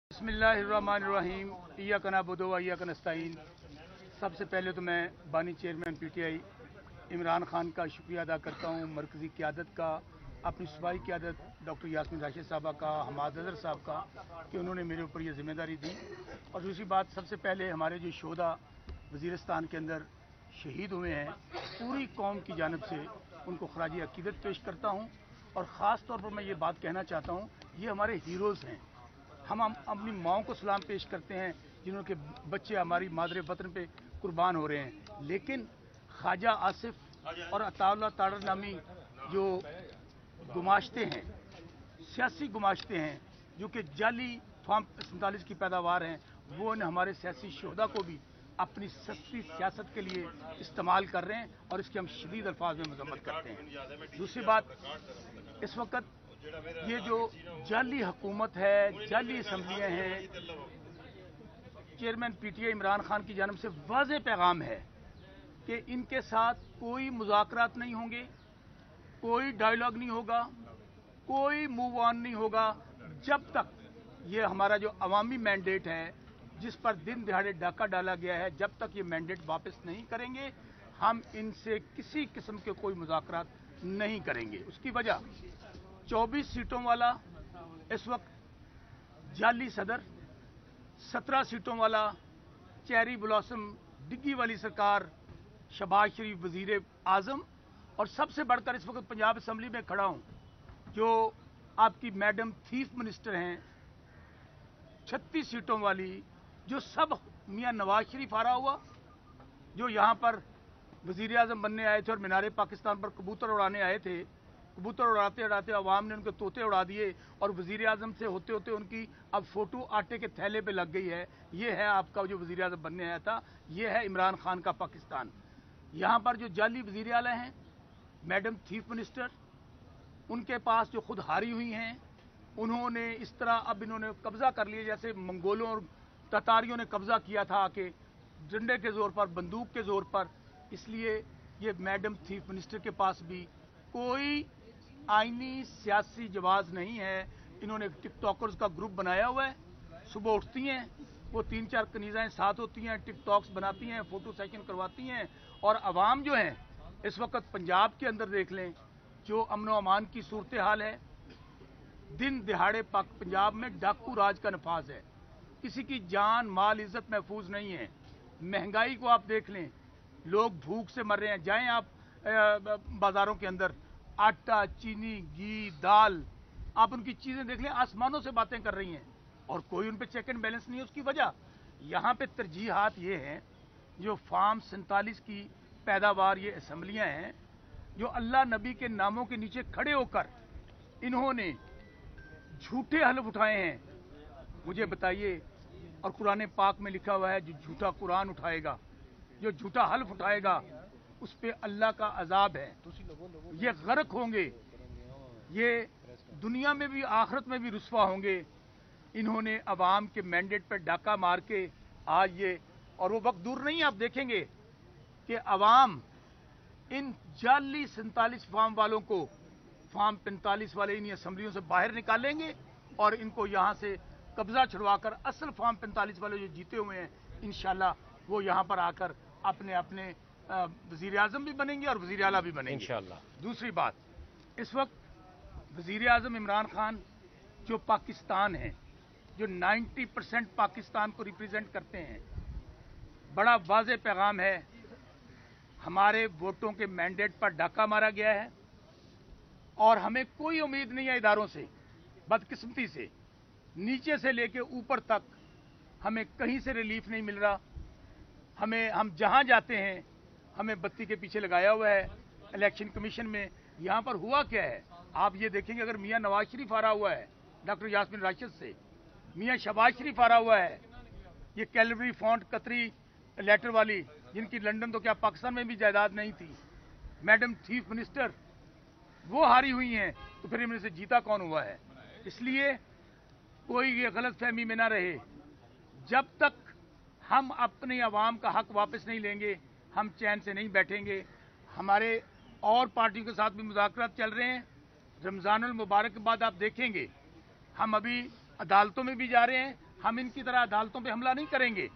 बिस्मिल्लाहिर्रहमानिर्रहीम इय्याका नअबुदु व इय्याका नस्तईन। सबसे पहले तो मैं बानी चेयरमैन पीटीआई इमरान खान का शुक्रिया अदा करता हूँ, मरकज़ी क़यादत का, अपनी सूबाई क़यादत डॉक्टर यास्मीन राशिद साहबा का, हमाद अज़हर साहब का कि उन्होंने मेरे ऊपर ये ज़िम्मेदारी दी। और दूसरी बात, सबसे पहले हमारे जो शोधा वज़ीरिस्तान के अंदर शहीद हुए हैं, पूरी कौम की जानिब से उनको खराज अक़ीदत पेश करता हूँ। और ख़ास तौर पर मैं ये बात कहना चाहता हूँ, ये हमारे हीरोज़ हैं। हम अपनी माओं को सलाम पेश करते हैं जिन्हों के बच्चे हमारी मादरे वतन पे कुर्बान हो रहे हैं, लेकिन ख्वाजा आसिफ और अताउल्लाह तारड़ नामी जो गुमाश्ते हैं, सियासी गुमाश्ते हैं, जो कि जाली फार्म 47 की पैदावार हैं, वो ने हमारे सियासी शोहदा को भी अपनी सस्ती सियासत के लिए इस्तेमाल कर रहे हैं और इसकी हम शदीद अल्फाज में मजम्मत करते हैं। दूसरी बात, इस वक्त ये जो जाली हुकूमत है, जाली असम्बलियाँ हैं, चेयरमैन पीटीआई इमरान खान की जानिब से वाज़ेह पैगाम है कि इनके साथ कोई मुज़ाकरात नहीं होंगे, कोई डायलॉग नहीं होगा, कोई मूव ऑन नहीं होगा जब तक ये हमारा जो अवामी मैंडेट है जिस पर दिन दिहाड़े डाका डाला गया है, जब तक ये मैंडेट वापस नहीं करेंगे हम इनसे किसी किस्म के कोई मुज़ाकरात नहीं करेंगे। उसकी वजह 24 सीटों वाला इस वक्त जाली सदर, 17 सीटों वाला चेरी ब्लॉसम डिग्गी वाली सरकार, शहबाज शरीफ वजीर आज़म, और सबसे बढ़कर इस वक्त पंजाब असम्बली में खड़ा हूँ जो आपकी मैडम चीफ मिनिस्टर हैं 36 सीटों वाली, जो सब मियाँ नवाज शरीफ आ रहा हुआ, जो यहाँ पर वजीर आज़म बनने आए थे और मीनार पाकिस्तान पर कबूतर उड़ाने आए थे। कबूतर उड़ाते उड़ाते अवाम ने उनके तोते उड़ा दिए और वजीर आज़म से होते होते उनकी अब फ़ोटो आटे के थैले पे लग गई है। ये है आपका जो वजीर आज़म बनने आया था, ये है इमरान खान का पाकिस्तान। यहाँ पर जो जाली वजीर आला हैं, मैडम चीफ मिनिस्टर, उनके पास जो खुद हारी हुई हैं, उन्होंने इस तरह अब इन्होंने कब्ज़ा कर लिया जैसे मंगोलों और ततारियों ने कब्ज़ा किया था आके डंडे के ज़ोर पर, बंदूक के ज़ोर पर। इसलिए ये मैडम चीफ मिनिस्टर के पास भी कोई आईनी सियासी जवाब नहीं है। इन्होंने टिकटॉकर्स का ग्रुप बनाया हुआ है, सुबह उठती हैं वो 3-4 कनीज़ाएँ साथ होती हैं, टिकटॉक्स बनाती हैं, फ़ोटो सेशन करवाती हैं। और अवाम जो हैं इस वक्त पंजाब के अंदर देख लें जो अमन व अमान की सूरत हाल है, दिन दिहाड़े पंजाब में डाकू राज का नफाज है, किसी की जान माल इज्जत महफूज नहीं है। महंगाई को आप देख लें, लोग भूख से मर रहे हैं। जाएं आप बाज़ारों के अंदर, आटा, चीनी, घी, दाल, आप उनकी चीज़ें देख लें, आसमानों से बातें कर रही हैं और कोई उन पर चेक एंड बैलेंस नहीं है। उसकी वजह यहाँ पे तरजीहात ये हैं, जो फार्म 47 की पैदावार ये असम्बलियाँ हैं, जो अल्लाह नबी के नामों के नीचे खड़े होकर इन्होंने झूठे हलफ उठाए हैं। मुझे बताइए, और कुरान पाक में लिखा हुआ है जो झूठा कुरान उठाएगा, जो झूठा हल्फ उठाएगा, उस पे अल्लाह का अजाब है, ये गर्क होंगे, ये दुनिया में भी आखिरत में भी रुस्वा होंगे। इन्होंने अवाम के मैंडेट पर डाका मार के आज ये, और वो वक्त दूर नहीं, आप देखेंगे कि अवाम इन जाली 47 फार्म वालों को, फार्म 45 वाले इन असम्बलियों से बाहर निकालेंगे और इनको यहाँ से कब्जा छुड़वाकर असल फार्म 45 वाले जो जीते हुए हैं इंशाल्लाह वो यहाँ पर आकर अपने अपने वज़ीर आज़म भी बनेंगे और वज़ीर आला भी बनेंगे इंशाल्लाह। दूसरी बात, इस वक्त वज़ीर आज़म इमरान खान जो पाकिस्तान है, जो 90% पाकिस्तान को रिप्रेजेंट करते हैं, बड़ा वाज़ेह पैगाम है, हमारे वोटों के मैंडेट पर डाका मारा गया है और हमें कोई उम्मीद नहीं है इदारों से। बदकिस्मती से नीचे से लेके ऊपर तक हमें कहीं से रिलीफ नहीं मिल रहा। हम जहां जाते हैं हमें बत्ती के पीछे लगाया हुआ है। इलेक्शन कमीशन में यहां पर हुआ क्या है आप ये देखेंगे, अगर मियां नवाज शरीफ आ रहा हुआ है डॉक्टर यास्मीन राशिद से, मियां शहबाज शरीफ आ रहा हुआ है, ये कैलवरी फॉन्ट कतरी लेटर वाली जिनकी लंदन तो क्या पाकिस्तान में भी जायदाद नहीं थी, मैडम चीफ मिनिस्टर, वो हारी हुई हैं, तो फिर इनमें से जीता कौन हुआ है? इसलिए कोई ये गलत फहमी में ना रहे, जब तक हम अपने अवाम का हक वापस नहीं लेंगे हम चैन से नहीं बैठेंगे। हमारे और पार्टियों के साथ भी मुज़ाकरात चल रहे हैं। रमज़ानुल मुबारक के बाद आप देखेंगे हम अभी अदालतों में भी जा रहे हैं, हम इनकी तरह अदालतों पे हमला नहीं करेंगे।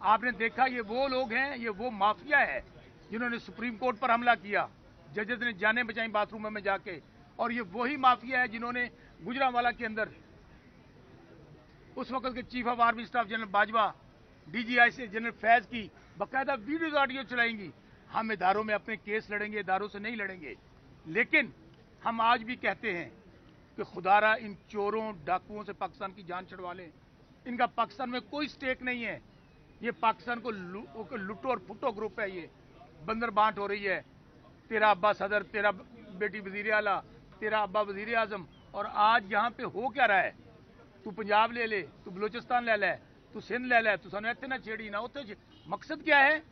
आपने देखा ये वो लोग हैं, ये वो माफिया है जिन्होंने सुप्रीम कोर्ट पर हमला किया, जजेस ने जाने बचाई बाथरूम में जाके, और ये वही माफिया है जिन्होंने गुजरांवाला के अंदर उस वक्त के chief of army staff general Bajwa, DJI से जनरल फैज की बाकायदा वीडियो ऑडियो चलाएंगी। हम इदारों में अपने केस लड़ेंगे, इदारों से नहीं लड़ेंगे। लेकिन हम आज भी कहते हैं कि खुदारा इन चोरों डाकुओं से पाकिस्तान की जान छुड़वा लें। इनका पाकिस्तान में कोई स्टेक नहीं है। ये पाकिस्तान को लुटो और फुटो ग्रुप है। ये बंदर बांट हो रही है, तेरा अब्बा सदर, तेरा बेटी वजीर आला, तेरा अब्बा वजीर आजम। और आज यहाँ पे हो क्या रहा है? तू पंजाब ले ले, तू बलूचिस्तान ले ले, तू सिंध ले ले, तू सानू इत्थे ना छेड़ी ना उत्थे। मकसद क्या है?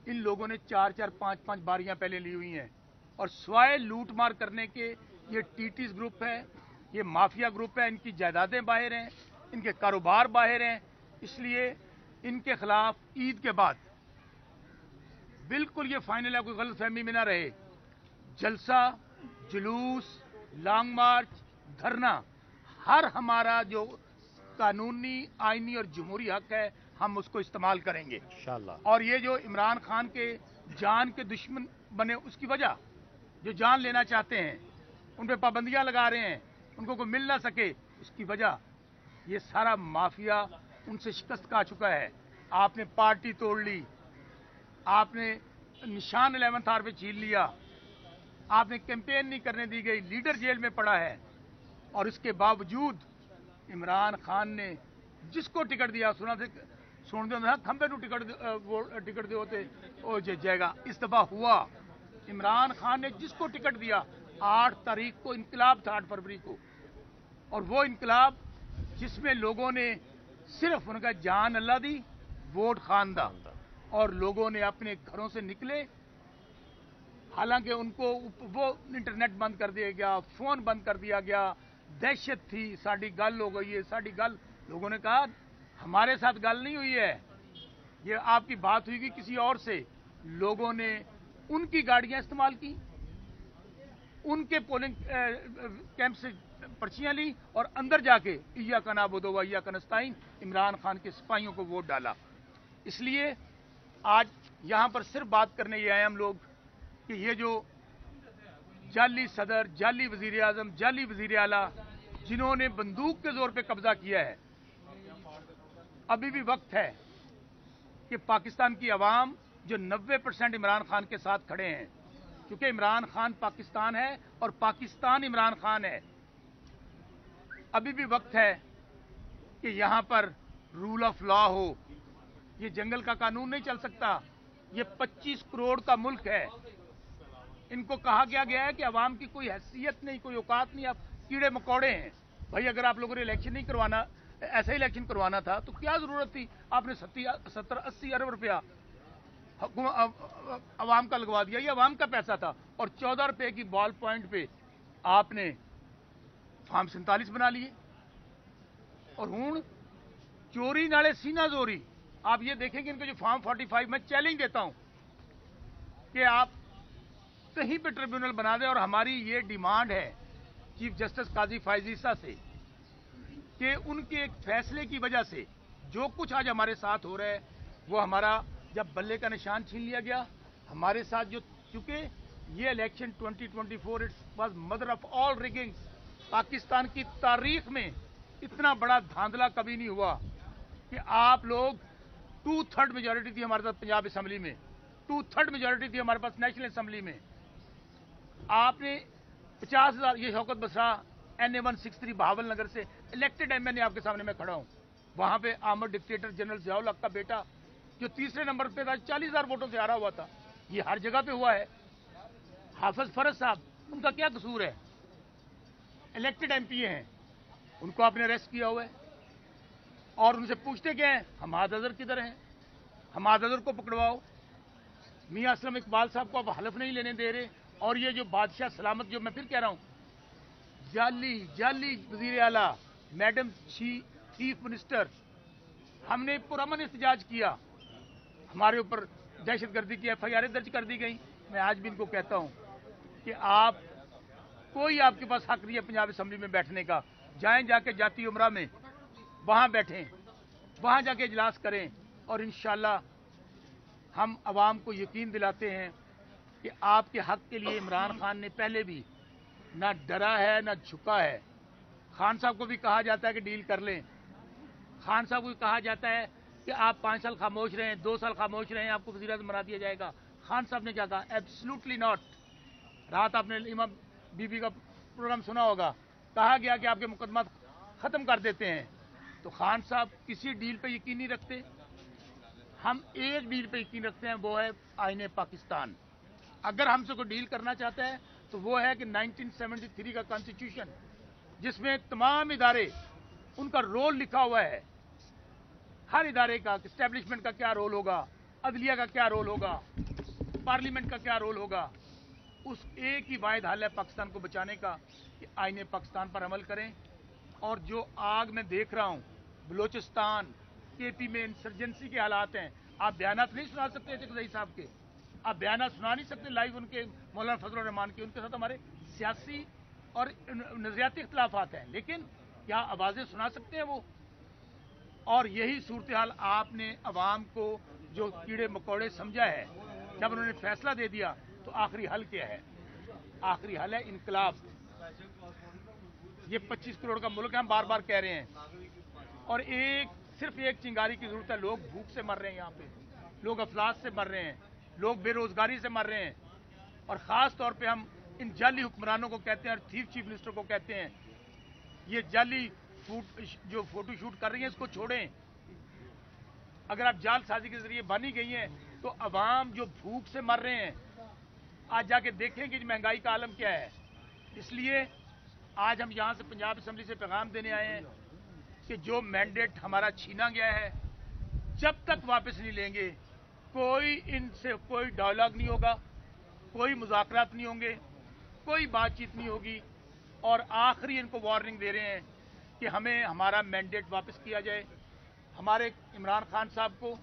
इन लोगों ने 4-4, 5-5 बारियां पहले ली हुई हैं और स्वाय लूट मार करने के ये टीटीज ग्रुप है, ये माफिया ग्रुप है। इनकी जायदादें बाहर हैं, इनके कारोबार बाहर हैं। इसलिए इनके खिलाफ ईद के बाद बिल्कुल ये फाइनल है, कोई गलत फहमी में ना रहे, जलसा, जुलूस, लॉन्ग मार्च, धरना, हर हमारा जो कानूनी, आईनी और जमहूरी हक है हम उसको इस्तेमाल करेंगे इंशाअल्लाह। और ये जो इमरान खान के जान के दुश्मन बने, उसकी वजह जो जान लेना चाहते हैं, उन पे पाबंदियां लगा रहे हैं, उनको कोई मिल ना सके, उसकी वजह ये सारा माफिया उनसे शिकस्त खा चुका है। आपने पार्टी तोड़ ली, आपने निशान 11th आवर पे छीन लिया, आपने कैंपेन नहीं करने दी गई, लीडर जेल में पड़ा है। और इसके बावजूद इमरान खान ने जिसको टिकट दिया, सुन दो खंबे नू टिकट दे होते वो जाएगा। इस दफा हुआ, इमरान खान ने जिसको टिकट दिया, 8 तारीख को इनकलाब था, 8 फरवरी को, और वो इनकलाब जिसमें लोगों ने सिर्फ उनका जान अल्लाह दी, वोट खान दा, और लोगों ने अपने घरों से निकले। हालांकि उनको वो इंटरनेट बंद कर दिया गया, फोन बंद कर दिया गया, दहशत थी, साड़ी गल हो गई है, साड़ी गल। लोगों ने कहा हमारे साथ गल नहीं हुई है, ये आपकी बात हुई किसी और से। लोगों ने उनकी गाड़ियां इस्तेमाल की, उनके पोलिंग कैंप से पर्चियां ली और अंदर जाके इया का नाबुदो व इया का नस्ताइन इमरान खान के सिपाहियों को वोट डाला। इसलिए आज यहां पर सिर्फ बात करने ये आए हम लोग कि ये जो जाली सदर, जाली वजीर आजम, जाली वजीर आला जिन्होंने बंदूक के जोर पे कब्जा किया है, अभी भी वक्त है कि पाकिस्तान की आवाम जो 90% इमरान खान के साथ खड़े हैं, क्योंकि इमरान खान पाकिस्तान है और पाकिस्तान इमरान खान है, अभी भी वक्त है कि यहां पर रूल ऑफ लॉ हो। ये जंगल का कानून नहीं चल सकता। ये 25 करोड़ का मुल्क है। इनको कहा गया है कि अवाम की कोई हैसियत नहीं, कोई औकात नहीं, आप कीड़े मकोड़े हैं। भाई अगर आप लोगों ने इलेक्शन नहीं करवाना, ऐसा इलेक्शन करवाना था तो क्या जरूरत थी? आपने 70-80 अरब रुपया अवाम का लगवा दिया। ये अवाम का पैसा था। और 14 रुपए की बॉल पॉइंट पे आपने फार्म 47 बना लिए। और हूं चोरी नाले सीना जोरी। आप ये देखेंगे इनको जो फार्म 45, मैं चैलेंज देता हूं कि आप कहीं पे ट्रिब्यूनल बना दें। और हमारी ये डिमांड है चीफ जस्टिस काजी फायजीसा से कि उनके एक फैसले की वजह से जो कुछ आज हमारे साथ हो रहा है, वो हमारा जब बल्ले का निशान छीन लिया गया, हमारे साथ जो, चूंकि ये election 2024 it's was mother of all riggings. Pakistan की तारीख में इतना बड़ा धांधला कभी नहीं हुआ कि आप लोग 2/3 मेजोरिटी थी हमारे साथ पंजाब असेंबली में, 2/3 मेजोरिटी थी हमारे पास नेशनल असेंबली में। आपने 50,000, ये शौकत बसरा NA 163 बहावल नगर से इलेक्टेड MN आपके सामने मैं खड़ा हूं। वहां पे आमद डिक्टेटर जनरल जियाउल हक का बेटा जो तीसरे नंबर पे था, 40,000 वोटों से हारा हुआ था। ये हर जगह पे हुआ है। हाफिज फरज साहब, उनका क्या कसूर है? इलेक्टेड MP हैं, उनको आपने अरेस्ट किया हुआ है और उनसे पूछते क्या है, हमाद अजहर किधर हैं? हमाद अजहर को पकड़वाओ। मियां असलम इकबाल साहब को आप हलफ नहीं लेने दे रहे। और ये जो बादशाह सलामत, जो मैं फिर कह रहा हूं, जाली वजीर आला, मैडम चीफ मिनिस्टर, हमने पुरअमन एहतजाज किया, हमारे ऊपर दहशतगर्दी की FIR दर्ज कर दी गई। मैं आज भी इनको कहता हूं कि आप, कोई आपके पास हक नहीं है पंजाब असेंबली में बैठने का। जाएं जाके जाती उमरा में, वहां बैठें। वहाँ जाके इजलास करें और इंशाअल्लाह हम आवाम को यकीन दिलाते हैं कि आपके हक के लिए इमरान खान ने पहले भी ना डरा है ना झुका है। खान साहब को भी कहा जाता है कि डील कर लें, खान साहब को भी कहा जाता है कि आप 5 साल खामोश रहें, 2 साल खामोश रहें, आपको वज़ीर-ए-आज़म बना दिया जाएगा। खान साहब ने क्या कहा? Absolutely not. रात आपने इमाम बीबी का प्रोग्राम सुना होगा, कहा गया कि आपके मुकदमा ख़त्म कर देते हैं। तो खान साहब किसी डील पे यकीन नहीं रखते। हम एक डील पे यकीन रखते हैं, वो है आईने पाकिस्तान। अगर हमसे कोई डील करना चाहता है तो वो है कि 1973 का कॉन्स्टिट्यूशन, जिसमें तमाम इदारे, उनका रोल लिखा हुआ है, हर इदारे का, एस्टेब्लिशमेंट का क्या रोल होगा, अदलिया का क्या रोल होगा, पार्लियामेंट का क्या रोल होगा, उस एक ही वाहिद हल है पाकिस्तान को बचाने का कि आईने पाकिस्तान पर अमल करें। और जो आग मैं देख रहा हूँ बलोचिस्तान, केपी में इंसर्जेंसी के हालात हैं, आप बयानात नहीं सुना सकते चकजई साहब के, आप बयानात सुना नहीं सकते लाइव उनके, मौलाना फजलुर रहमान के। उनके साथ हमारे सियासी और नजरियाती इख्तलाफात हैं, लेकिन क्या आवाज़ें सुना सकते हैं वो? और यही सूरत हाल आपने अवाम को जो कीड़े मकोड़े समझा है, जब उन्होंने फैसला दे दिया तो आखिरी हल क्या है? आखिरी हल है इनकलाब। ये 25 करोड़ का मुल्क है, हम बार बार कह रहे हैं। और सिर्फ एक चिंगारी की जरूरत है। लोग भूख से मर रहे हैं, यहाँ पे लोग अफलास से मर रहे हैं, लोग बेरोजगारी से मर रहे हैं। और ख़ास तौर पे हम इन जाली हुक्मरानों को कहते हैं और चीफ मिनिस्टर को कहते हैं, ये जाली जो फोटो शूट कर रही है, इसको छोड़ें। अगर आप जालसाजी के जरिए बनी गई हैं तो अवाम जो भूख से मर रहे हैं, आज जाके देखें कि महंगाई का आलम क्या है। इसलिए आज हम यहाँ से पंजाब असेंबली से पैगाम देने आए हैं कि जो मैंडेट हमारा छीना गया है, जब तक वापस नहीं लेंगे, कोई इनसे कोई डायलॉग नहीं होगा, कोई मुज़ाकरात नहीं होंगे, कोई बातचीत नहीं होगी। और आखिरी इनको वार्निंग दे रहे हैं कि हमें हमारा मैंडेट वापस किया जाए। हमारे इमरान खान साहब को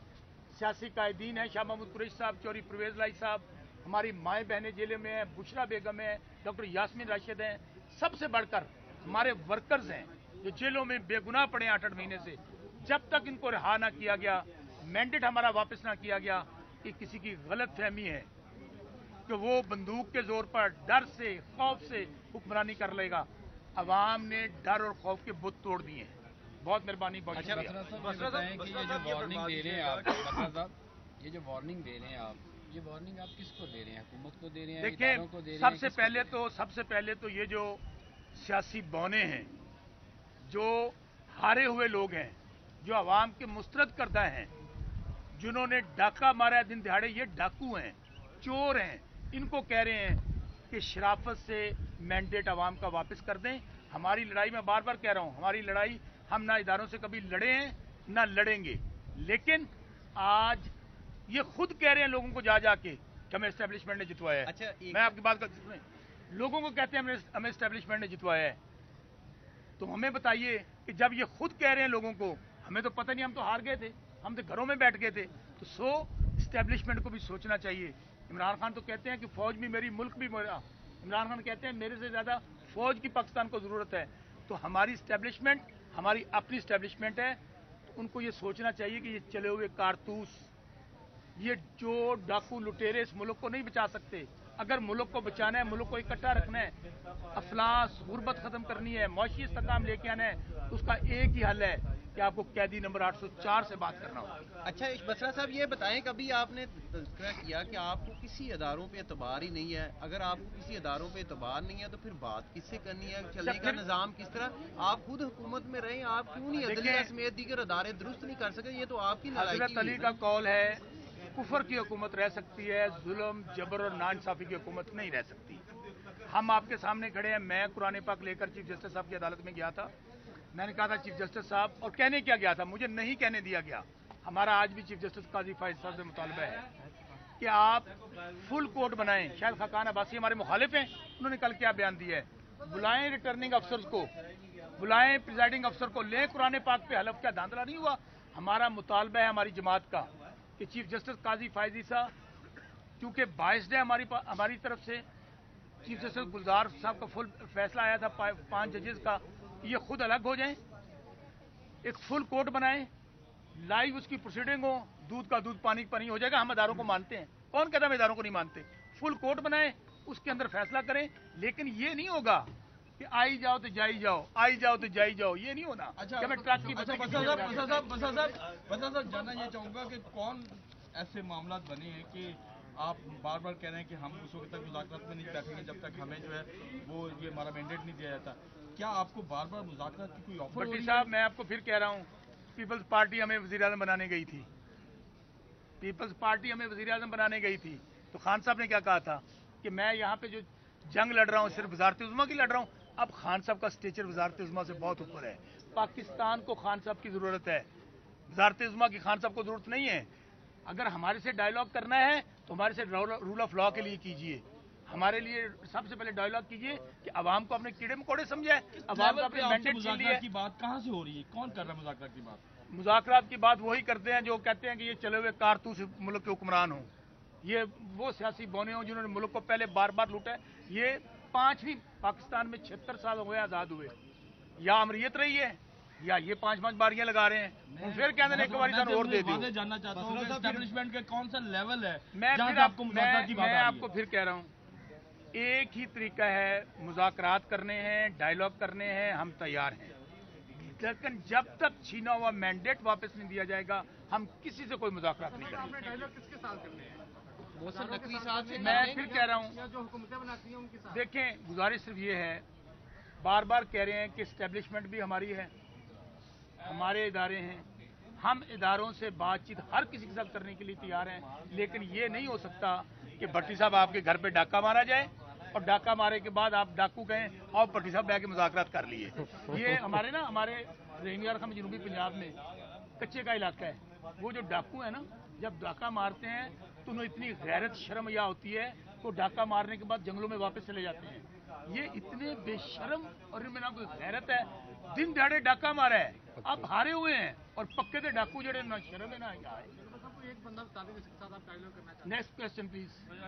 सियासी कायदीन है, शाह महमूद कुरैशी साहब, चौधरी परवेज़ लाई साहब, हमारी माएँ बहनें जेल में हैं, बुशरा बेगम है, डॉक्टर यास्मीन राशिद हैं, सबसे बढ़कर हमारे वर्कर्स हैं जो जेलों में बेगुनाह पड़े 8-8 महीने से। जब तक इनको रिहा ना किया गया, मैंडेट हमारा वापस ना किया गया, कि किसी की गलत फहमी है कि वो बंदूक के जोर पर डर से, खौफ से हुक्मरानी कर लेगा। अवाम ने डर और खौफ के बुत तोड़ दिए हैं। बहुत मेहरबानी। बहुत अच्छा बसरा साहब, ये बताएं कि ये जो वार्निंग दे रहे हैं आप, बसरा साहब, ये जो वार्निंग दे रहे हैं आप, ये वार्निंग आप किसको दे रहे हैं? हुकूमत को दे रहे हैं, इदारों को दे रहे हैं? सबसे पहले तो ये जो सियासी बौने हैं, जो हारे हुए लोग हैं, जो अवाम के मुस्तरद करदा हैं, जिन्होंने डाका मारा है दिन दिहाड़े, ये डाकू हैं, चोर हैं, इनको कह रहे हैं कि शराफत से मैंडेट अवाम का वापस कर दें। हमारी लड़ाई, मैं बार बार कह रहा हूं, हमारी लड़ाई, हम ना इदारों से कभी लड़े हैं ना लड़ेंगे, लेकिन आज ये खुद कह रहे हैं लोगों को जा जाके कि हमें एस्टेब्लिशमेंट ने जितवाया है। अच्छा, मैं आपकी बात कर, लोगों को कहते हैं हमें एस्टेब्लिशमेंट ने जितवाया है, तो हमें बताइए कि जब ये खुद कह रहे हैं लोगों को, हमें तो पता नहीं, हम तो हार गए थे, हम तो घरों में बैठ गए थे। तो एस्टेब्लिशमेंट को भी सोचना चाहिए। इमरान खान तो कहते हैं कि फौज भी मेरी, मुल्क भी मेरा। इमरान खान कहते हैं मेरे से ज्यादा फौज की पाकिस्तान को जरूरत है। तो हमारी एस्टेब्लिशमेंट, हमारी अपनी एस्टेब्लिशमेंट है, तो उनको ये सोचना चाहिए कि ये चले हुए कारतूस, ये जो डाकू लुटेरे इस मुल्क को नहीं बचा सकते। अगर मुल्क को बचाना है, मुल्क को इकट्ठा रखना है, अफलास गुर्बत खत्म करनी है, मुआशी इस्तेकाम लेके आना है, उसका एक ही हल है कि आपको कैदी नंबर 804 से बात करना होगा। अच्छा बसरा साहब, ये बताएं, कभी आपने तज़किरा किया कि आपको किसी अदारों पे एतबार ही नहीं है? अगर आपको किसी अदारों पे एतबार नहीं है तो फिर बात किससे करनी है? चलने का निज़ाम किस तरह? आप खुद हुकूमत में रहे, आप क्यों नहीं अदलिया समेत दीगर अदारे दुरुस्त नहीं कर सके? ये तो आपकी हज़रत अली का कौल है, कुफर की हुकूमत रह सकती है, जुल्म, जबर और नाइंसाफी की हुकूमत नहीं रह सकती। हम आपके सामने खड़े हैं। मैं कुरान पाक लेकर चीफ जस्टिस साहब की अदालत में गया था। मैंने कहा था चीफ जस्टिस साहब, और कहने क्या गया था, मुझे नहीं कहने दिया गया। हमारा आज भी चीफ जस्टिस काजी फायद साहब से मुतालबा है कि आप फुल कोर्ट बनाएं। शायद खाकान अब्बासी हमारे मुखालिफ हैं, उन्होंने कल क्या बयान दिया है, बुलाएं रिटर्निंग अफसर को, बुलाएं प्रिजाइडिंग अफसर को, लें कुरान पाक पे हलफ। क्या धांधला नहीं हुआ? हमारा मुतालबा है हमारी जमात का कि चीफ जस्टिस काजी फायजी साहब, क्योंकि बाइस्ड है हमारी तरफ से, चीफ जस्टिस गुलजार साहब का फुल फैसला आया था 5 जजेस का, ये खुद अलग हो जाएं, एक फुल कोर्ट बनाएं, लाइव उसकी प्रोसीडिंग हो, दूध का दूध पानी का पानी हो जाएगा। हम इदारों को मानते हैं, कौन कहता है हम इदारों को नहीं मानते? फुल कोर्ट बनाए, उसके अंदर फैसला करें, लेकिन ये नहीं होगा कि आई जाओ तो जाई जाओ, आई जाओ तो जाई जाओ, ये नहीं होना। अच्छा, मैं ट्रक की बसा साहब जानना ये चाहूंगा कि कौन ऐसे मामला बने हैं कि आप बार बार कह रहे हैं कि हम उस वक्त तक मुज़ाकरात में नहीं बैठेंगे जब तक हमें जो है वो ये हमारा मैंडेट नहीं दिया जाता। क्या आपको बार बार मुज़ाकरात की कोई ऑफर? भट्टी साहब, मैं आपको फिर कह रहा हूँ, पीपल्स पार्टी हमें वज़ीर-ए-आज़म बनाने गई थी, पीपल्स पार्टी हमें वज़ीर-ए-आज़म बनाने गई थी, तो खान साहब ने क्या कहा था कि मैं यहाँ पे जो जंग लड़ रहा हूँ सिर्फ वज़ारत उज़्मा की लड़ रहा हूँ। अब खान साहब का स्टेचर वज़ारत उज़्मा से बहुत ऊपर है। पाकिस्तान को खान साहब की ज़रूरत है, वज़ारत उज़्मा की खान साहब को ज़रूरत नहीं है। अगर हमारे से डायलॉग करना है तो हमारे से रूल ऑफ लॉ के लिए कीजिए, हमारे लिए सबसे पहले डायलॉग कीजिए कि अवाम को अपने कीड़े मकोड़े समझे, अवाम को अपने मैंडेट छीन लिए। की बात कहाँ से हो रही है? कौन कर रहा है मुज़ाकरात की बात? मुज़ाकरात की बात वही करते हैं जो कहते हैं कि ये चले हुए कारतूस मुल्क के हुक्मरान हों, ये वो सियासी बौने हों जिन्होंने मुल्क को पहले बार बार लूटा है। ये पांचवीं पाकिस्तान में 76 साल हो गए आज़ाद हुए, या अमरीत रही है या ये 5-5 बारियां लगा रहे हैं। हम फिर कहते हैं एक बार और दे दो। जानना चाहता हूँ एस्टैब्लिशमेंट का कौन सा लेवल है? मैं आपको फिर कह रहा हूँ, एक ही तरीका है, मुज़ाकरात करने हैं, डायलॉग करने हैं, हम तैयार हैं, लेकिन जब तक छीना हुआ मैंडेट वापस नहीं दिया जाएगा हम किसी से कोई मुज़ाकरात नहीं करेंगे। डायलॉग किसके साथ करने हैं? मोहसिन नकवी साहब से मैं फिर कह रहा हूँ, जो हुकूमतें बनाती हैं उनके साथ। देखें, गुजारिश सिर्फ ये है, बार बार कह रहे हैं कि एस्टेब्लिशमेंट भी हमारी है, हमारे इदारे हैं, हम इदारों से बातचीत हर किसी के साथ करने के लिए तैयार हैं, लेकिन ये नहीं हो सकता कि भट्टी साहब आपके घर पे डाका मारा जाए और डाका मारे के बाद आप डाकू कहें और भट्टी साहब बैठ के मुज़ाकरात कर लिए। ये हमारे रहनियार खम जनूबी पंजाब में कच्चे का इलाका है, वो जो डाकू है ना, जब डाका मारते हैं तो उन्हें इतनी गैरत शर्म या होती है, तो डाका मारने के बाद जंगलों में वापस चले जाते हैं। ये इतने बेशर्म और इनमें ना कोई गैरत है, दिन दहाड़े डाका मारा है, अब हारे हुए हैं और पक्के थे डाकू जड़े, ना शर्म है ना। एक बंदा बता दें जिसके साथ आप डायलॉग करना चाहते हैं। Next question please.